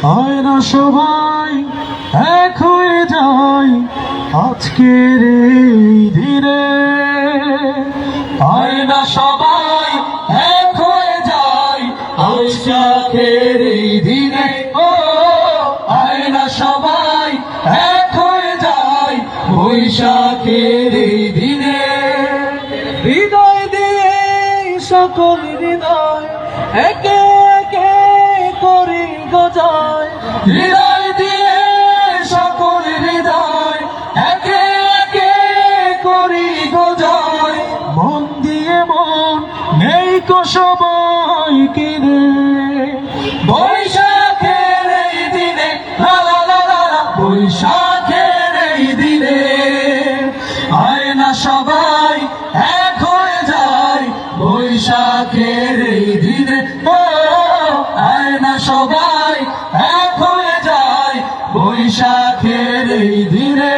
হয় না সবাই এক হয়ে যায় আজকের এই দিনে, হয় না সবাই এক হয়ে যায় আজকের এই দিনে। ও হয় না সবাই এক হয়ে যায় বৈশাখের এই দিনে। হৃদয় দিয়ে সকল হৃদয় একে একে করি গজায়, হৃদয় দিয়ে সকল হৃদয় একে একে করি গজায়। মন দিয়ে মন নেই কো সবাই কিনে, বৈশাখের এই দিনে লা লা লা লা লা, বৈশাখের এই দিনে। হয় না সবাই এক হয়ে যায় বৈশাখের এই দিনে। ও হয় না সবাই এক হয়ে যায় বৈশাখের এই দিনে।